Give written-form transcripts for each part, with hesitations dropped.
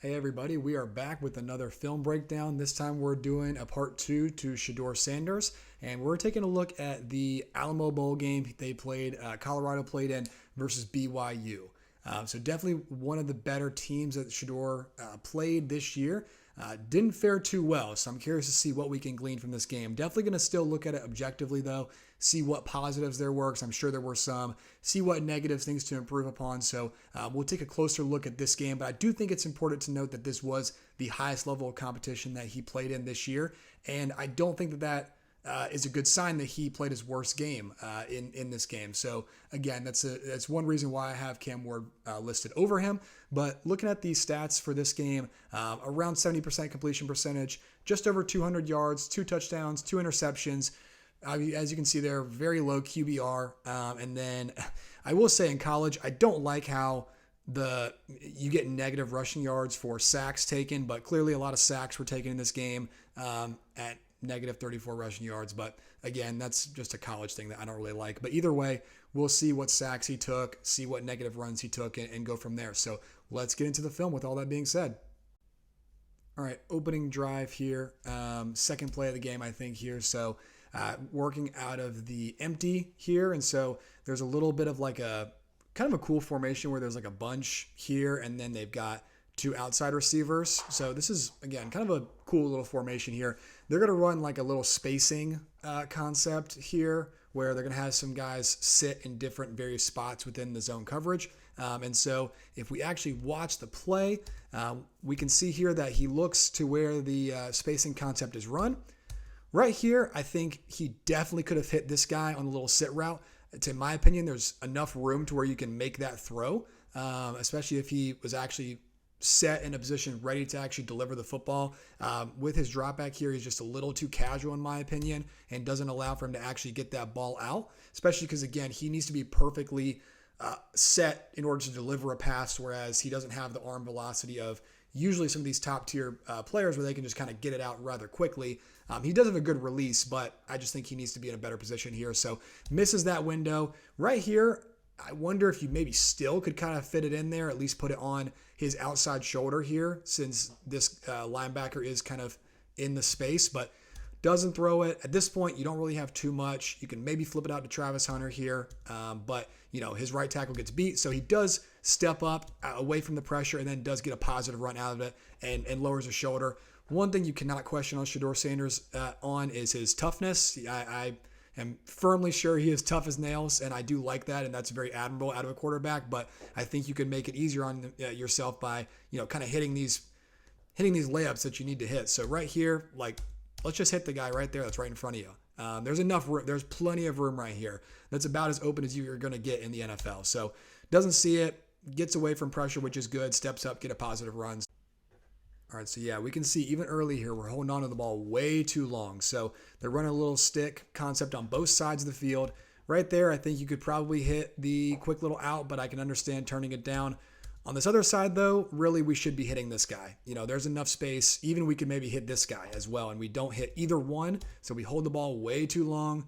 Hey everybody, we are back with another film breakdown. This time we're doing a part two to Shedeur Sanders, and we're taking a look at the Alamo Bowl game they played, Colorado played in versus BYU. So definitely one of the better teams that Shedeur played this year. Didn't fare too well, so I'm curious to see what we can glean from this game. Definitely going to still look at it objectively, though, see what positives there were, because I'm sure there were some, see what negatives, things to improve upon. So we'll take a closer look at this game, but I do think it's important to note that this was the highest level of competition that he played in this year, and I don't think that is a good sign that he played his worst game in this game. So again, that's one reason why I have Cam Ward listed over him. But looking at these stats for this game, around 70% completion percentage, just over 200 yards, 2 touchdowns, 2 interceptions. As you can see there, very low QBR. And then I will say in college, I don't like how you get negative rushing yards for sacks taken, but clearly a lot of sacks were taken in this game at negative 34 rushing yards. But again, that's just a college thing that I don't really like. But either way, we'll see what sacks he took, see what negative runs he took, and go from there. So let's get into the film with all that being said. All right, opening drive here. Second play of the game, I think, here. So working out of the empty here. And so there's a little bit of like a kind of a cool formation where there's like a bunch here, and then they've got 2 outside receivers. So this is, again, kind of a cool little formation here. They're going to run like a little spacing concept here where they're going to have some guys sit in different various spots within the zone coverage. And so if we actually watch the play, we can see here that he looks to where the spacing concept is run. Right here, I think he definitely could have hit this guy on the little sit route. In my opinion, there's enough room to where you can make that throw, especially if he was actually set in a position ready to actually deliver the football. With his drop back here, he's just a little too casual in my opinion and doesn't allow for him to actually get that ball out, especially because, again, he needs to be perfectly set in order to deliver a pass, whereas he doesn't have the arm velocity of usually some of these top tier players where they can just kind of get it out rather quickly. He does have a good release, but I just think he needs to be in a better position here. So misses that window. Right here, I wonder if you maybe still could kind of fit it in there, at least put it on his outside shoulder here, since this linebacker is kind of in the space, but doesn't throw it. At this point, you don't really have too much. You can maybe flip it out to Travis Hunter here, but his right tackle gets beat, so he does step up away from the pressure and then does get a positive run out of it and lowers his shoulder. One thing you cannot question on Shedeur Sanders on is his toughness. I am firmly sure he is tough as nails, and I do like that, and that's very admirable out of a quarterback. But I think you can make it easier on yourself by kind of hitting these layups that you need to hit. So right here, let's just hit the guy right there that's right in front of you. There's enough room. There's plenty of room right here. That's about as open as you're going to get in the NFL. So doesn't see it, gets away from pressure, which is good, steps up, get a positive run. All right, so yeah, we can see even early here, we're holding on to the ball way too long. So they're running a little stick concept on both sides of the field. Right there, I think you could probably hit the quick little out, but I can understand turning it down. On this other side, though, really we should be hitting this guy. There's enough space. Even we could maybe hit this guy as well, and we don't hit either one. So we hold the ball way too long.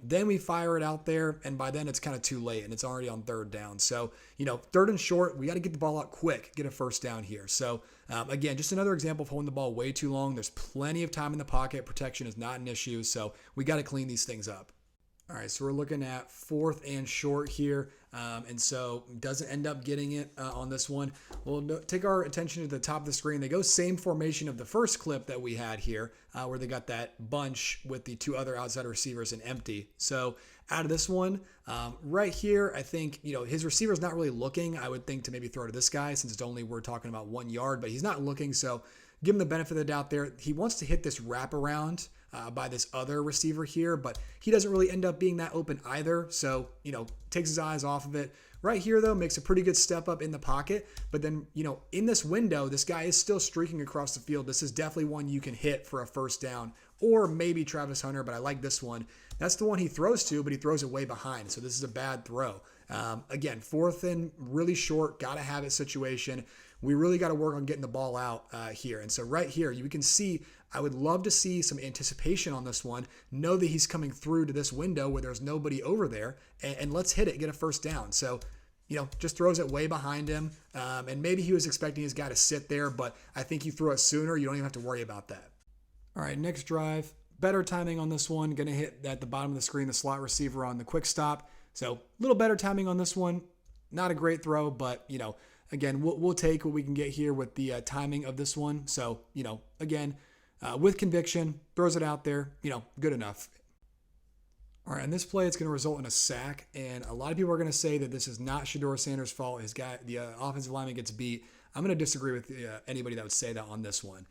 Then we fire it out there, and by then it's kind of too late, and it's already on third down. So, third and short, we got to get the ball out quick, get a first down here. So, again, just another example of holding the ball way too long. There's plenty of time in the pocket. Protection is not an issue, so we got to clean these things up. All right, so we're looking at fourth and short here, and so doesn't end up getting it on this one. We'll take our attention to the top of the screen. They go same formation of the first clip that we had here, where they got that bunch with the 2 other outside receivers and empty. So out of this one, right here, I think his receiver's not really looking. I would think to maybe throw to this guy since we're talking about 1 yard, but he's not looking. So give him the benefit of the doubt there. He wants to hit this wraparound by this other receiver here, but he doesn't really end up being that open either. So, takes his eyes off of it. Right here, though, makes a pretty good step up in the pocket. But then, in this window, this guy is still streaking across the field. This is definitely one you can hit for a first down, or maybe Travis Hunter, but I like this one. That's the one he throws to, but he throws it way behind. So this is a bad throw. Again, fourth and really short, got to have it situation. We really got to work on getting the ball out here. And so right here, you can see, I would love to see some anticipation on this one. Know that he's coming through to this window where there's nobody over there, and let's hit it, get a first down. So just throws it way behind him. And maybe he was expecting his guy to sit there, but I think you throw it sooner. You don't even have to worry about that. All right, next drive. Better timing on this one. Going to hit at the bottom of the screen, the slot receiver on the quick stop. So a little better timing on this one. Not a great throw, but, again, we'll take what we can get here with the timing of this one. So, again, with conviction, throws it out there, good enough. All right, in this play, it's going to result in a sack, and a lot of people are going to say that this is not Shedeur Sanders' fault. The offensive lineman gets beat. I'm going to disagree with anybody that would say that on this one.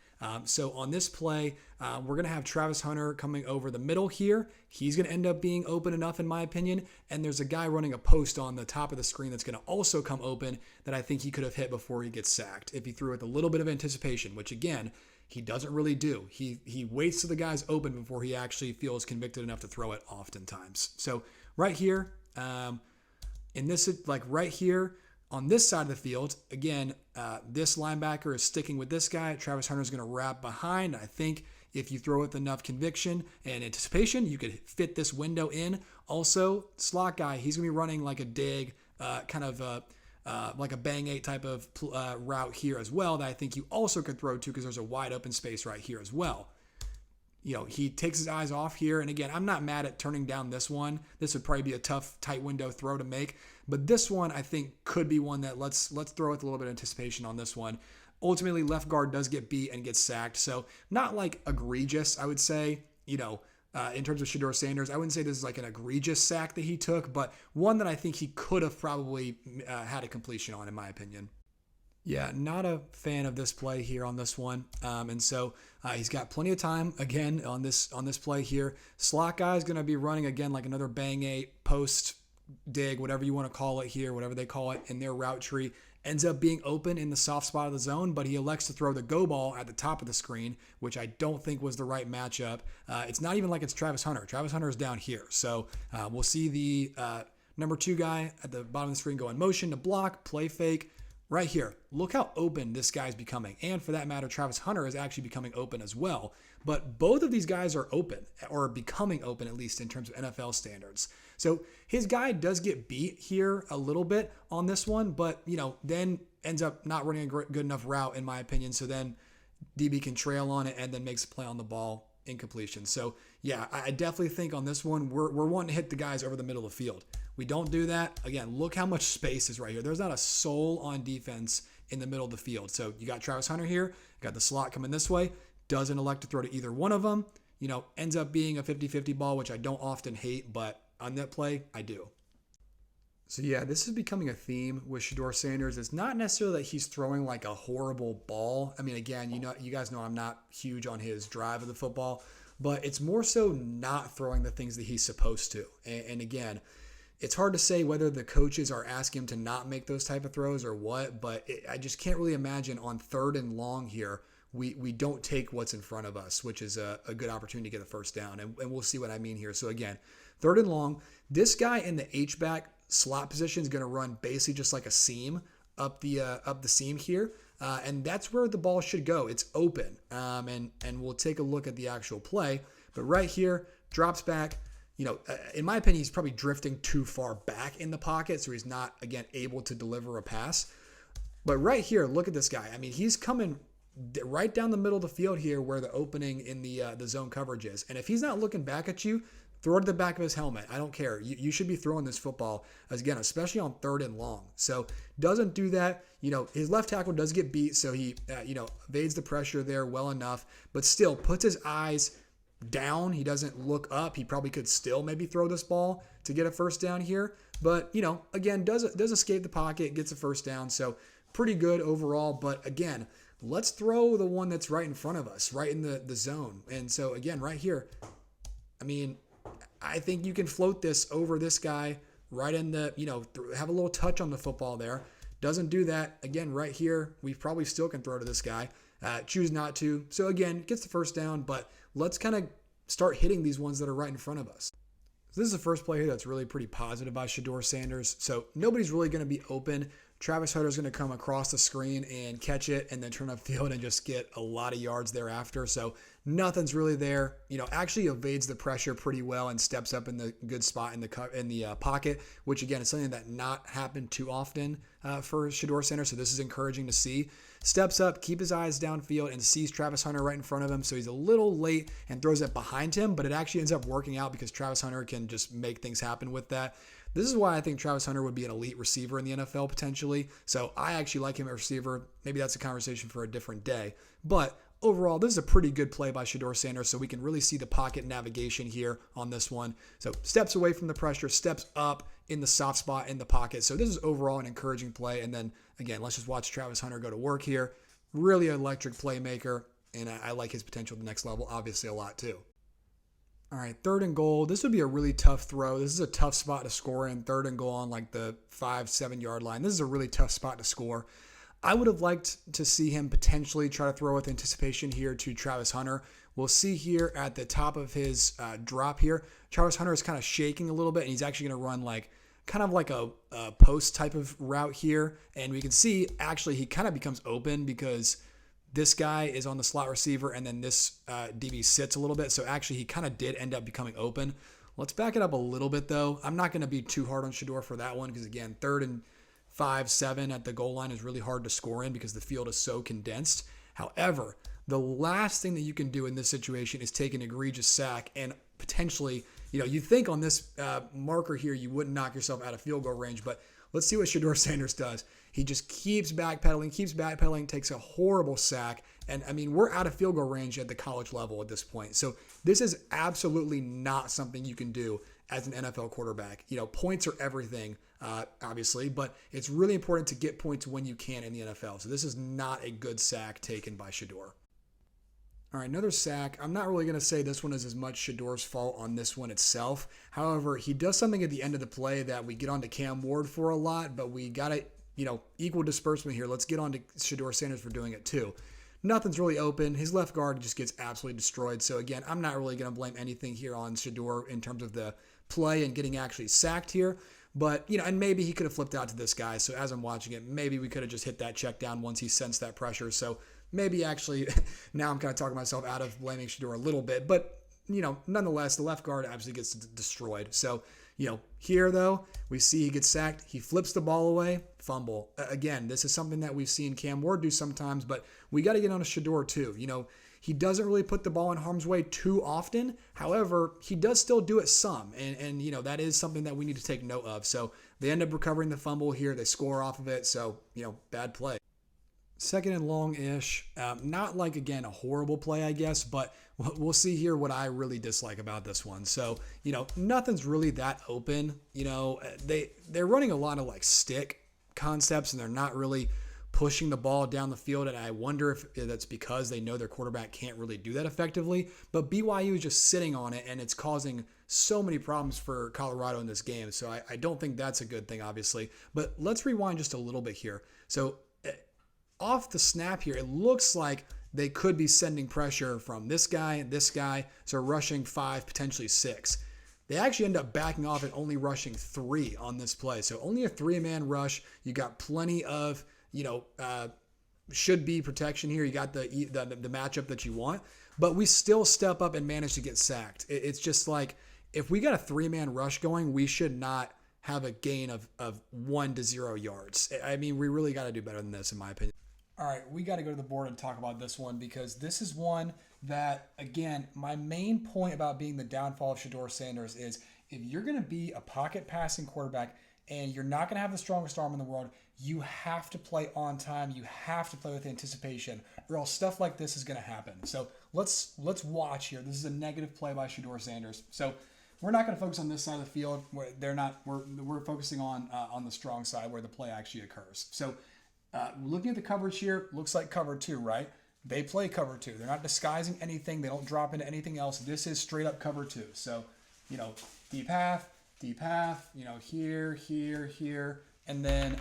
So on this play, we're going to have Travis Hunter coming over the middle here. He's going to end up being open enough, in my opinion, and there's a guy running a post on the top of the screen that's going to also come open that I think he could have hit before he gets sacked if he threw with a little bit of anticipation, which, again, he doesn't really do. He waits till the guy's open before he actually feels convicted enough to throw it oftentimes. So right here, right here on this side of the field, again, this linebacker is sticking with this guy. Travis Hunter is going to wrap behind. I think if you throw with enough conviction and anticipation, you could fit this window in. Also, slot guy, he's going to be running like a dig, like a bang 8 type of route here as well that I think you also could throw to because there's a wide open space right here as well. He takes his eyes off here. And again, I'm not mad at turning down this one. This would probably be a tough, tight window throw to make. But this one, I think, could be one that let's throw with a little bit of anticipation on this one. Ultimately, left guard does get beat and gets sacked. So not like egregious, I would say, in terms of Shedeur Sanders. I wouldn't say this is like an egregious sack that he took, but one that I think he could have probably had a completion on, in my opinion. Yeah, not a fan of this play here on this one. And so he's got plenty of time, again, on this play here. Slot guy is going to be running, again, like another bang 8, post, dig, whatever you want to call it here, whatever they call it in their route tree. Ends up being open in the soft spot of the zone, but he elects to throw the go ball at the top of the screen, which I don't think was the right matchup. It's not even like it's Travis Hunter. Travis Hunter is down here. So we'll see the number 2 guy at the bottom of the screen go in motion to block, play fake. Right here, look how open this guy's becoming. And for that matter, Travis Hunter is actually becoming open as well. But both of these guys are open, or becoming open at least in terms of NFL standards. So his guy does get beat here a little bit on this one, but then ends up not running a good enough route in my opinion. So then DB can trail on it and then makes a play on the ball, incompletion. So yeah, I definitely think on this one, we're wanting to hit the guys over the middle of the field. We don't do that. Again, look how much space is right here. There's not a soul on defense in the middle of the field. So you got Travis Hunter here, got the slot coming this way, doesn't elect to throw to either one of them, ends up being a 50-50 ball, which I don't often hate, but on that play, I do. So yeah, this is becoming a theme with Shedeur Sanders. It's not necessarily that he's throwing like a horrible ball. I mean, again, you guys know I'm not huge on his drive of the football, but it's more so not throwing the things that he's supposed to. And again, it's hard to say whether the coaches are asking him to not make those type of throws or what, but I just can't really imagine on 3rd and long here, we don't take what's in front of us, which is a good opportunity to get a first down. And we'll see what I mean here. So again, 3rd and long, this guy in the H-back slot position is going to run basically just like a seam up the seam here. And that's where the ball should go. It's open. And we'll take a look at the actual play. But right here, drops back. In my opinion, he's probably drifting too far back in the pocket, so he's not, again, able to deliver a pass. But right here, look at this guy. I mean, he's coming right down the middle of the field here where the opening in the zone coverage is. And if he's not looking back at you, throw it to the back of his helmet. I don't care. You should be throwing this football, again, especially on 3rd and long. So doesn't do that. His left tackle does get beat, so he, evades the pressure there well enough, but still puts his eyes down. He doesn't look up. He probably could still maybe throw this ball to get a first down here. But, again, does escape the pocket, gets a first down. So pretty good overall. But again, let's throw the one that's right in front of us, right in the zone. And so again, right here, I mean, I think you can float this over this guy right in the, have a little touch on the football there. Doesn't do that. Again, right here, we probably still can throw to this guy. Choose not to. So again, gets the first down, but let's kind of start hitting these ones that are right in front of us. So this is the first play here that's really pretty positive by Shedeur Sanders. So nobody's really going to be open. Travis Hunter is going to come across the screen and catch it and then turn upfield and just get a lot of yards thereafter. So nothing's really there. Actually evades the pressure pretty well and steps up in the good spot in the pocket, which again is something that not happened too often for Shedeur Sanders. So this is encouraging to see. Steps up, keep his eyes downfield, and sees Travis Hunter right in front of him. So he's a little late and throws it behind him, but it actually ends up working out because Travis Hunter can just make things happen with that. This is why I think Travis Hunter would be an elite receiver in the NFL potentially. So I actually like him at receiver. Maybe that's a conversation for a different day. But overall, this is a pretty good play by Shedeur Sanders, so we can really see the pocket navigation here on this one. So steps away from the pressure, steps up in the soft spot in the pocket. So this is overall an encouraging play. And then, again, let's just watch Travis Hunter go to work here. Really electric playmaker, and I like his potential at the next level, obviously a lot too. All right, 3rd and goal. This would be a really tough throw. This is a tough spot to score in. 3rd and goal on like the 5-7 yard line. This is a really tough spot to score. I would have liked to see him potentially try to throw with anticipation here to Travis Hunter. We'll see here at the top of his drop here, Travis Hunter is kind of shaking a little bit, and he's actually going to run like kind of like a post type of route here. And we can see actually he kind of becomes open because this guy is on the slot receiver, and then this DB sits a little bit. So actually he kind of did end up becoming open. Let's back it up a little bit, though. I'm not going to be too hard on Shedeur for that one because, again, 3rd and 5-7 at the goal line is really hard to score in because the field is so condensed. However, the last thing that you can do in this situation is take an egregious sack and potentially, you think on this marker here, you wouldn't knock yourself out of field goal range, but let's see what Shedeur Sanders does. He just keeps backpedaling, takes a horrible sack. And I mean, we're out of field goal range at the college level at this point. So this is absolutely not something you can do as an NFL quarterback. Points are everything, obviously, but it's really important to get points when you can in the NFL. So this is not a good sack taken by Shedeur. All right, another sack. I'm not really going to say this one is as much Shedeur's fault on this one itself. However, he does something at the end of the play that we get on to Cam Ward for a lot, but we got to, equal disbursement here. Let's get on to Shedeur Sanders for doing it too. Nothing's really open. His left guard just gets absolutely destroyed. So again, I'm not really going to blame anything here on Shedeur in terms of the play and getting actually sacked here. But, and maybe he could have flipped out to this guy. So as I'm watching it, maybe we could have just hit that check down once he sensed that pressure. So maybe actually now I'm kind of talking myself out of blaming Shedeur a little bit. But, nonetheless, the left guard absolutely gets destroyed. So, here, though, we see he gets sacked. He flips the ball away, fumble. Again, this is something that we've seen Cam Ward do sometimes, but we got to get on to Shedeur too. He doesn't really put the ball in harm's way too often. However, he does still do it some. And that is something that we need to take note of. So they end up recovering the fumble here. They score off of it. So, bad play. 2nd and long-ish. Not like, again, a horrible play, I guess, but we'll see here what I really dislike about this one. So, nothing's really that open. They're running a lot of like stick concepts, and they're not really pushing the ball down the field, and I wonder if that's because they know their quarterback can't really do that effectively. But BYU is just sitting on it, and it's causing so many problems for Colorado in this game. So I don't think that's a good thing, obviously. But let's rewind just a little bit here. So off the snap here, it looks like they could be sending pressure from this guy, so rushing 5, potentially 6. They actually end up backing off and only rushing 3 on this play. So only a 3-man rush. You got plenty of should be protection here. You got the matchup that you want, but we still step up and manage to get sacked. It's just like, if we got a 3-man rush going, we should not have a gain of 1 to 0 yards. I mean, we really got to do better than this, in my opinion. All right, we got to go to the board and talk about this one because this is one that, again, my main point about being the downfall of Shedeur Sanders is if you're going to be a pocket passing quarterback and you're not going to have the strongest arm in the world, you have to play on time. You have to play with anticipation, or else stuff like this is going to happen. So let's watch here. This is a negative play by Shedeur Sanders. So we're not going to focus on this side of the field. We're focusing on the strong side where the play actually occurs. So looking at the coverage here, looks like cover 2, right? They play cover 2. They're not disguising anything. They don't drop into anything else. This is straight up cover 2. So, deep half, here, and then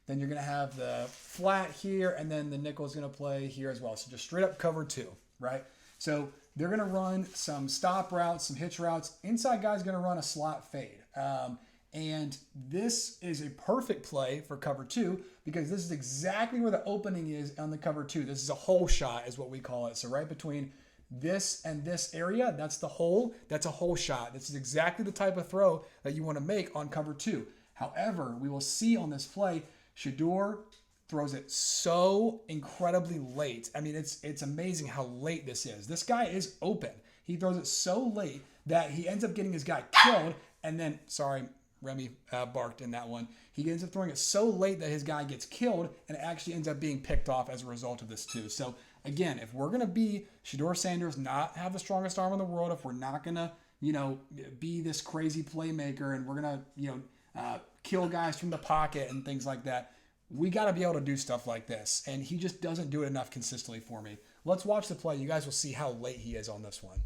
you're going to have the flat here, and then the nickel is going to play here as well. So just straight up cover 2, right? So they're going to run some stop routes, some hitch routes. Inside guy's going to run a slot fade. And this is a perfect play for cover 2 because this is exactly where the opening is on the cover 2. This is a hole shot is what we call it. So right between this and this area, that's the hole. That's a hole shot. This is exactly the type of throw that you want to make on cover 2. However, we will see on this play, Shedeur throws it so incredibly late. I mean, it's amazing how late this is. This guy is open. He throws it so late that he ends up getting his guy killed. And then, sorry, Remy barked in that one. He ends up throwing it so late that his guy gets killed, and it actually ends up being picked off as a result of this too. So again, if we're gonna be Shedeur Sanders, not have the strongest arm in the world, if we're not gonna, be this crazy playmaker, and we're gonna, kill guys from the pocket and things like that, we got to be able to do stuff like this. And he just doesn't do it enough consistently for me. Let's watch the play. You guys will see how late he is on this one.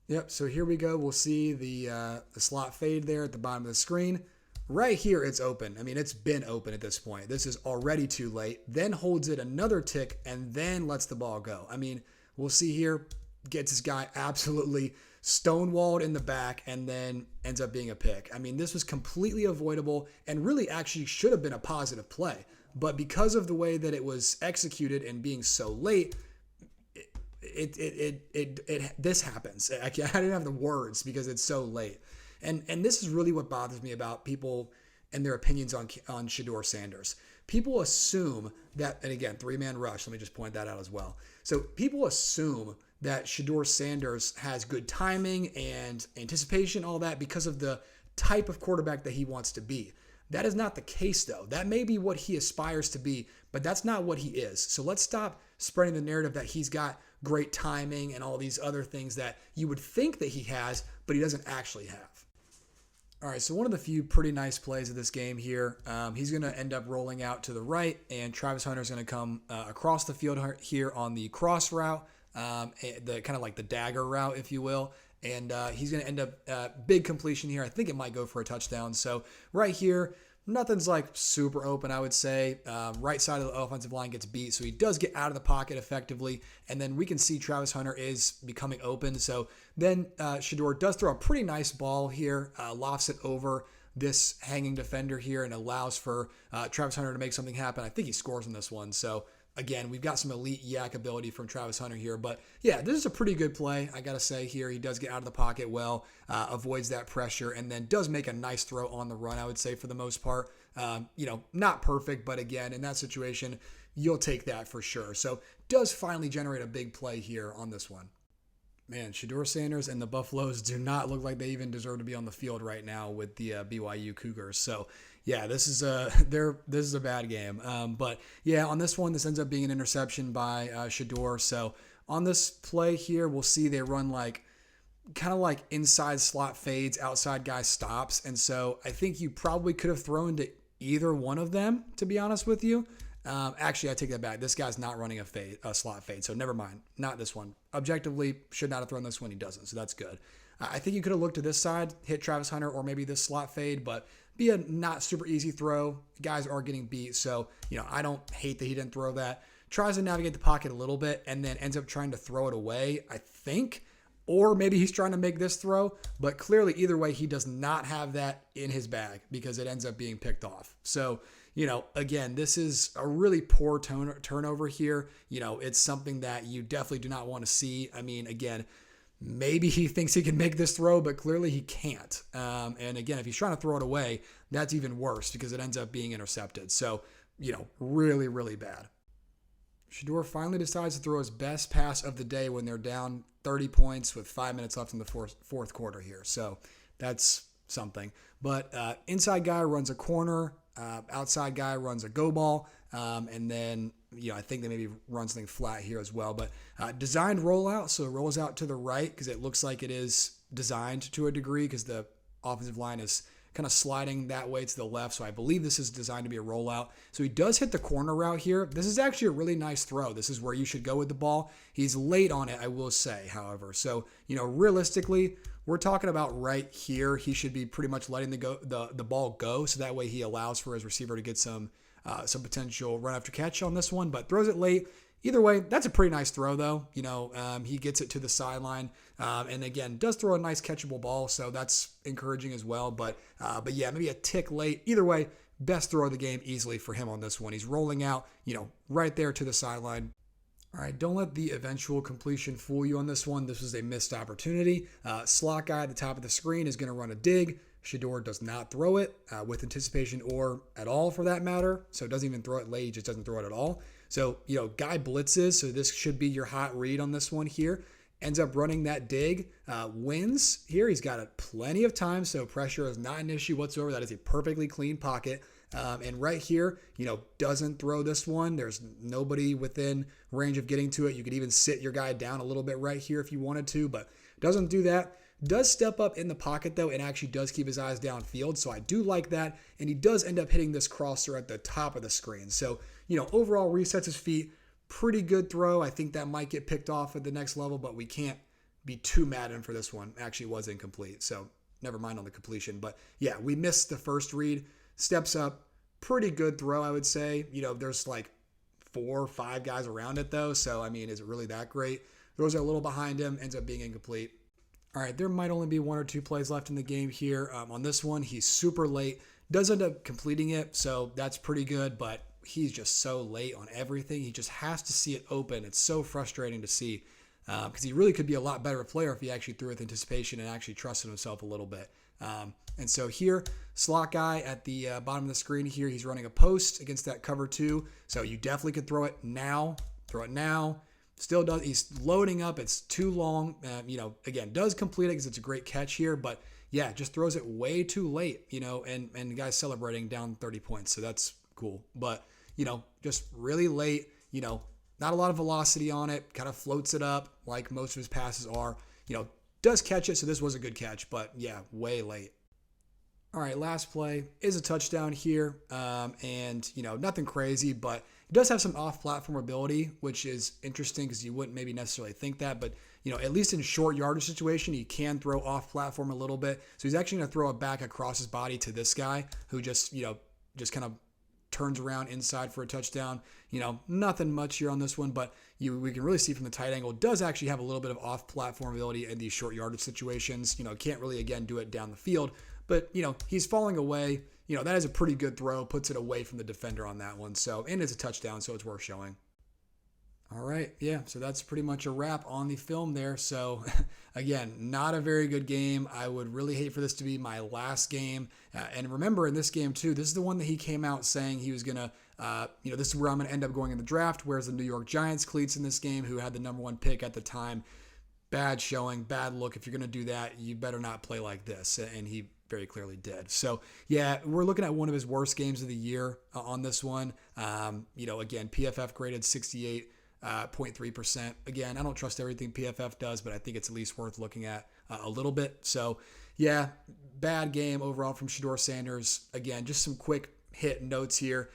Yep, so here we go. We'll see the slot fade there at the bottom of the screen. Right here, it's open. I mean, it's been open at this point. This is already too late. Then holds it another tick and then lets the ball go. I mean, we'll see here, gets this guy absolutely stonewalled in the back and then ends up being a pick. I mean, this was completely avoidable and really actually should have been a positive play. But because of the way that it was executed and being so late, this happens. I didn't have the words because it's so late. And this is really what bothers me about people and their opinions on Shedeur Sanders. People assume that, and again, 3-man rush, let me just point that out as well. So people assume that Shedeur Sanders has good timing and anticipation, all that, because of the type of quarterback that he wants to be. That is not the case, though. That may be what he aspires to be, but that's not what he is. So let's stop spreading the narrative that he's got great timing and all these other things that you would think that he has, but he doesn't actually have. All right, so one of the few pretty nice plays of this game here, he's going to end up rolling out to the right, and Travis Hunter's going to come across the field here on the cross route, the kind of like the dagger route, if you will. And he's going to end up big completion here. I think it might go for a touchdown. So right here, nothing's like super open, I would say. Right side of the offensive line gets beat, so he does get out of the pocket effectively. And then we can see Travis Hunter is becoming open. So then Shedeur does throw a pretty nice ball here, lofts it over this hanging defender here, and allows for Travis Hunter to make something happen. I think he scores in this one. So again, we've got some elite yak ability from Travis Hunter here. But yeah, this is a pretty good play, I got to say here. He does get out of the pocket well, avoids that pressure, and then does make a nice throw on the run, I would say, for the most part. Not perfect, but again, in that situation, you'll take that for sure. So does finally generate a big play here on this one. Man, Shedeur Sanders and the Buffaloes do not look like they even deserve to be on the field right now with the BYU Cougars. So yeah, this is a bad game. But yeah, on this one, this ends up being an interception by Shedeur. So on this play here, we'll see they run kind of like inside slot fades, outside guy stops. And so I think you probably could have thrown to either one of them, to be honest with you. Actually, I take that back. This guy's not running a slot fade, so never mind. Not this one. Objectively, should not have thrown this one. He doesn't, so that's good. I think you could have looked to this side, hit Travis Hunter, or maybe this slot fade, but be a not super easy throw. Guys are getting beat, so I don't hate that he didn't throw that. Tries to navigate the pocket a little bit, and then ends up trying to throw it away, I think. Or maybe he's trying to make this throw, but clearly either way, he does not have that in his bag because it ends up being picked off. So, again, this is a really poor turnover here. It's something that you definitely do not want to see. I mean, again, maybe he thinks he can make this throw, but clearly he can't. And again, if he's trying to throw it away, that's even worse because it ends up being intercepted. So, really, really bad. Shedeur finally decides to throw his best pass of the day when they're down 30 points with 5 minutes left in the fourth quarter here. So that's something. But inside guy runs a corner. Outside guy runs a go ball. And then, I think they maybe run something flat here as well. But designed rollout. So it rolls out to the right because it looks like it is designed to a degree because the offensive line is kind of sliding that way to the left. So I believe this is designed to be a rollout. So he does hit the corner route here. This is actually a really nice throw. This is where you should go with the ball. He's late on it, I will say, however. So, realistically, we're talking about right here. He should be pretty much letting the ball go. So that way he allows for his receiver to get some potential run after catch on this one, but throws it late. Either way, that's a pretty nice throw, though. He gets it to the sideline, and again, does throw a nice catchable ball, so that's encouraging as well. But yeah, maybe a tick late. Either way, best throw of the game easily for him on this one. He's rolling out, right there to the sideline. All right, don't let the eventual completion fool you on this one. This was a missed opportunity. Slot guy at the top of the screen is going to run a dig. Shedeur does not throw it with anticipation or at all for that matter. So it doesn't even throw it late. He just doesn't throw it at all. So, guy blitzes. So this should be your hot read on this one here. Ends up running that dig, wins here. He's got plenty of time, so pressure is not an issue whatsoever. That is a perfectly clean pocket. And right here, doesn't throw this one. There's nobody within range of getting to it. You could even sit your guy down a little bit right here if you wanted to, but doesn't do that. Does step up in the pocket, though, and actually does keep his eyes downfield, so I do like that. And he does end up hitting this crosser at the top of the screen. So, overall resets his feet. Pretty good throw. I think that might get picked off at the next level, but we can't be too mad at him for this one. Actually was incomplete, so never mind on the completion. But, yeah, we missed the first read. Steps up. Pretty good throw, I would say. There's like 4 or 5 guys around it, though, so, is it really that great? Throws it a little behind him, ends up being incomplete. All right, there might only be 1 or 2 plays left in the game here. On this one, he's super late. Does end up completing it, so that's pretty good, but he's just so late on everything. He just has to see it open. It's so frustrating to see because he really could be a lot better player if he actually threw with anticipation and actually trusted himself a little bit. And so here, slot guy at the bottom of the screen here, he's running a post against that cover 2. So you definitely could throw it now. Throw it now. Still does. He's loading up. It's too long. Again, does complete it because it's a great catch here. But yeah, just throws it way too late. And the guy's celebrating down 30 points. So that's cool. But just really late. Not a lot of velocity on it. Kind of floats it up like most of his passes are. Does catch it. So this was a good catch. But yeah, way late. All right, last play is a touchdown here, and nothing crazy, but he does have some off-platform ability, which is interesting because you wouldn't maybe necessarily think that, but at least in short yardage situation, he can throw off-platform a little bit. So he's actually going to throw it back across his body to this guy who just kind of turns around inside for a touchdown. Nothing much here on this one, but we can really see from the tight angle, does actually have a little bit of off-platform ability in these short yardage situations. Can't really again do it down the field. But, he's falling away. That is a pretty good throw. Puts it away from the defender on that one. So, and it's a touchdown, so it's worth showing. All right. Yeah, so that's pretty much a wrap on the film there. So, again, not a very good game. I would really hate for this to be my last game. And remember, in this game, too, this is the one that he came out saying he was going to, this is where I'm going to end up going in the draft, whereas the New York Giants cleats in this game, who had the number 1 pick at the time. Bad showing, bad look. If you're going to do that, you better not play like this. And he very clearly did. So, yeah, we're looking at one of his worst games of the year on this one. Again, PFF graded 68.3%. Again, I don't trust everything PFF does, but I think it's at least worth looking at a little bit. So, yeah, bad game overall from Shedeur Sanders. Again, just some quick hit notes here.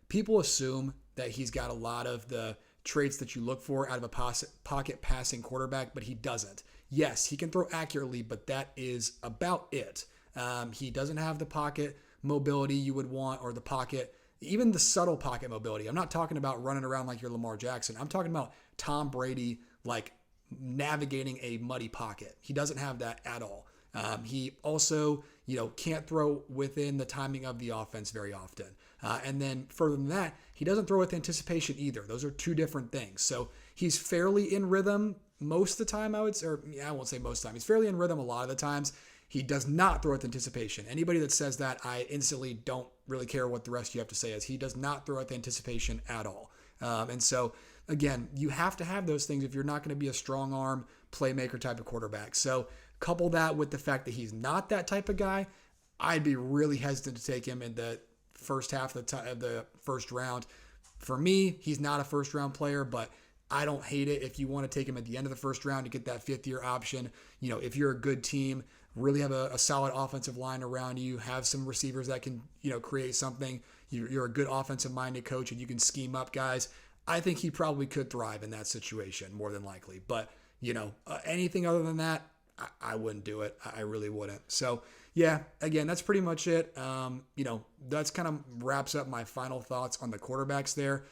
People assume that he's got a lot of the traits that you look for out of a pocket passing quarterback, but he doesn't. Yes, he can throw accurately, but that is about it. He doesn't have the pocket mobility you would want, or the pocket, even the subtle pocket mobility. I'm not talking about running around like you're Lamar Jackson. I'm talking about Tom Brady, like navigating a muddy pocket. He doesn't have that at all. He also, can't throw within the timing of the offense very often. And then further than that, he doesn't throw with anticipation either. Those are two different things. So he's fairly in rhythm most of the time, I won't say most of the time. He's fairly in rhythm a lot of the times. He does not throw with anticipation. Anybody that says that, I instantly don't really care what the rest you have to say is. He does not throw with anticipation at all. And so, again, you have to have those things if you're not going to be a strong arm playmaker type of quarterback. So couple that with the fact that he's not that type of guy, I'd be really hesitant to take him in the first half of the first round. For me, he's not a first round player, but I don't hate it if you want to take him at the end of the first round to get that 5th-year option. If you're a good team, really have a solid offensive line around you, have some receivers that can, create something. You're a good offensive-minded coach and you can scheme up guys. I think he probably could thrive in that situation more than likely. But, anything other than that, I wouldn't do it. I really wouldn't. So, Yeah, again, that's pretty much it. That's kind of wraps up my final thoughts on the quarterbacks there.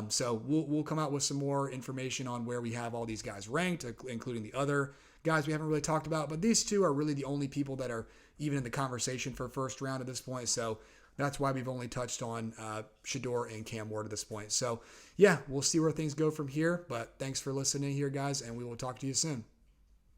So we'll come out with some more information on where we have all these guys ranked, including the other guys we haven't really talked about. But these two are really the only people that are even in the conversation for first round at this point. So that's why we've only touched on Shedeur and Cam Ward at this point. So yeah, we'll see where things go from here. But thanks for listening here, guys, and we will talk to you soon.